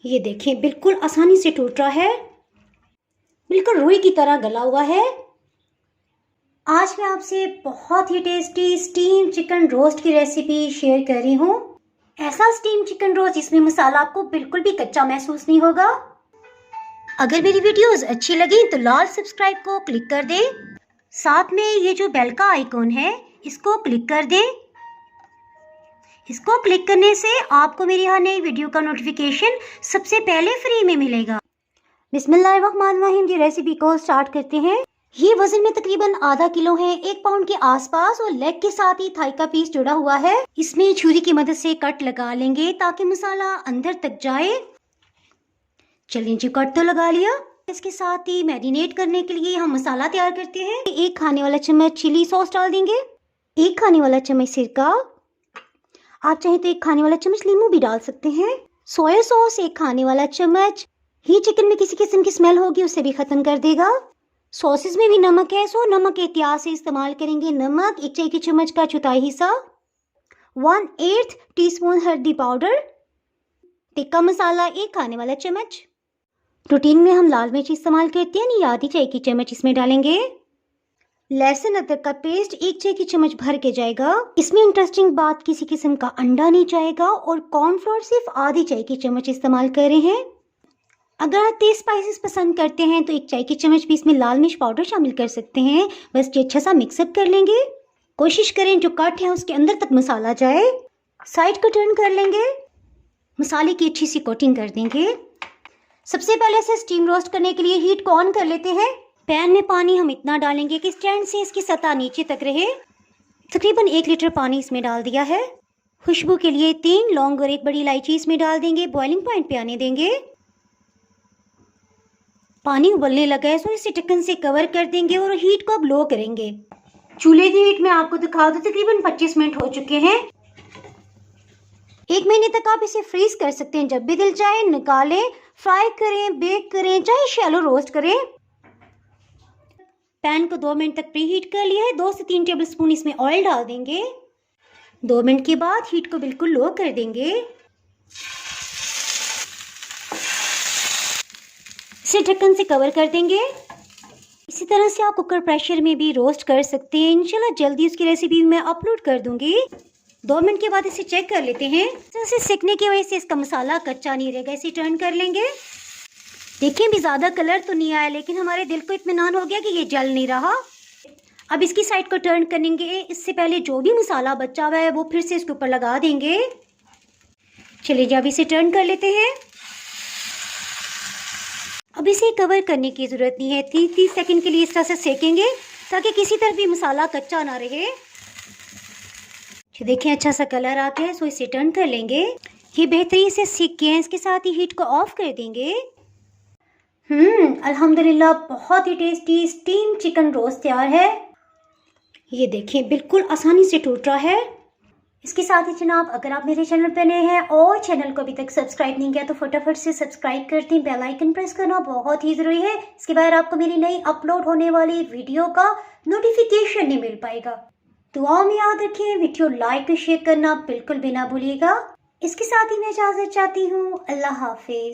ये देखिए बिल्कुल आसानी से टूट रहा है, बिल्कुल रुई की तरह गला हुआ है। आज मैं आपसे बहुत ही टेस्टी स्टीम चिकन रोस्ट की रेसिपी शेयर कर रही हूँ। ऐसा स्टीम चिकन रोस्ट जिसमें मसाला आपको बिल्कुल भी कच्चा महसूस नहीं होगा। अगर मेरी वीडियोस अच्छी लगी तो लाल सब्सक्राइब को क्लिक कर दें। साथ में ये जो बेल का आइकॉन है इसको क्लिक कर दें। इसको क्लिक करने से आपको मेरी हर नई वीडियो का नोटिफिकेशन सबसे पहले फ्री में मिलेगा। बिस्मिल्लाहिर्रहमानिर्रहीम, जी रेसिपी को स्टार्ट करते हैं। ये वजन में तकरीबन आधा किलो है, 1 पाउंड के आसपास, और लेग के साथ ही थाई का पीस जुड़ा हुआ है। इसमें छुरी की मदद से कट लगा लेंगे ताकि मसाला अंदर तक जाए। चलिए जी, कट तो लगा लिया। इसके साथ ही मैरिनेट करने के लिए हम मसाला तैयार करते हैं। 1 खाने वाला चम्मच चिली सॉस डाल देंगे, 1 खाने वाला चम्मच सिरका, आप चाहे तो 1 खाने वाला चम्मच नींबू भी डाल सकते हैं। सोया सॉस 1 खाने वाला चम्मच, ही चिकन में किसी किस्म की स्मेल होगी उसे भी खत्म कर देगा। सॉसेस में भी नमक है, सो नमक एहतियात से इस्तेमाल करेंगे। नमक 1 चाय की चम्मच का चौथाई हिस्सा, 1/8 टीस्पून हल्दी पाउडर, टिक्का मसाला 1 खाने वाला चम्मच। रूटीन में हम लाल मिर्च इस्तेमाल करते हैं, आधी चाय की चम्मच इसमें डालेंगे। लहसुन अदरक का पेस्ट 1 चाय की चम्मच भर के जाएगा। इसमें इंटरेस्टिंग बात, किसी किस्म का अंडा नहीं जाएगा, और कॉर्नफ्लोर सिर्फ आधी चाय की चम्मच इस्तेमाल कर रहे हैं। अगर आप तेज स्पाइसेस पसंद करते हैं तो 1 चाय की चम्मच भी इसमें लाल मिर्च पाउडर शामिल कर सकते हैं। बस ये अच्छा सा मिक्सअप कर लेंगे। कोशिश करें जो कट है उसके अंदर तक मसाला जाए। साइड को टर्न कर लेंगे, मसाले की अच्छी सी कोटिंग कर देंगे। सबसे पहले इसे स्टीम रोस्ट करने के लिए हीट को ऑन कर लेते हैं। पैन में पानी हम इतना डालेंगे कि स्टैंड से इसकी सतह नीचे तक रहे। तकरीबन 1 लीटर पानी इसमें डाल दिया है। खुशबू के लिए 3 लौंग और 1 बड़ी इलायची इसमें डाल देंगे। बॉइलिंग पॉइंट पे आने देंगे। पानी उबलने लगा है, सो इसे ढक्कन से कवर कर देंगे और हीट को अब लो करेंगे। चूल्हे की हीट में आपको दिखा दूं तकरीबन 25 मिनट हो चुके हैं। 1 महीने तक आप इसे फ्रीज कर सकते हैं। जब भी दिल चाहे निकालें, फ्राई करें, बेक करें, चाहे शैलो रोस्ट करें। पैन को 2 मिनट तक प्री हीट कर लिया है। 2 से 3 टेबलस्पून इसमें ऑयल डाल देंगे। 2 मिनट के बाद हीट को बिल्कुल लो कर देंगे। इसे ढक्कन से कवर कर देंगे। इसी तरह से आप कुकर प्रेशर में भी रोस्ट कर सकते हैं। इंशाल्लाह जल्दी उसकी रेसिपी मैं अपलोड कर दूंगी। 2 मिनट के बाद इसे चेक कर लेते हैं। इसे सेकने की वजह से इसका मसाला कच्चा नहीं रहेगा। इसे टर्न कर लेंगे। देखिए भी ज़्यादा कलर तो नहीं आया, लेकिन हमारे दिल को इत्मीनान हो गया कि ये जल नहीं रहा। अब इसकी साइड को टर्न करेंगे। इससे पहले जो भी मसाला बचा हुआ है वो फिर से इसके ऊपर लगा देंगे। चलिए जब इसे टर्न कर लेते हैं। अब इसे कवर करने की ज़रूरत नहीं है। 30 सेकंड के लिए इस तरह से सेकेंगे ताकि किसी तरफ भी मसाला कच्चा ना रहे। देखिए अच्छा सा कलर आ गया है, सो इसे टर्न कर लेंगे। ये बेहतरीन से सीख गए हैं। इसके साथ ही हीट को ऑफ कर देंगे। अल्हम्दुलिल्लाह बहुत ही टेस्टी स्टीम चिकन रोस्ट तैयार है। ये देखिए बिल्कुल आसानी से टूट रहा है। इसके साथ ही जनाब, अगर आप मेरे चैनल पर नए हैं और चैनल को अभी तक सब्सक्राइब नहीं किया तो फटाफट से सब्सक्राइब कर दें। बेल आइकन प्रेस करना बहुत ही ज़रूरी है। इसके बाद आपको मेरी नई अपलोड होने वाली वीडियो का नोटिफिकेशन नहीं मिल पाएगा। दुआ में याद रखें, वीडियो लाइक और शेयर करना बिल्कुल भी ना भूलिएगा। इसके साथ ही मैं इजाज़त चाहती हूँ। अल्लाह हाफिज।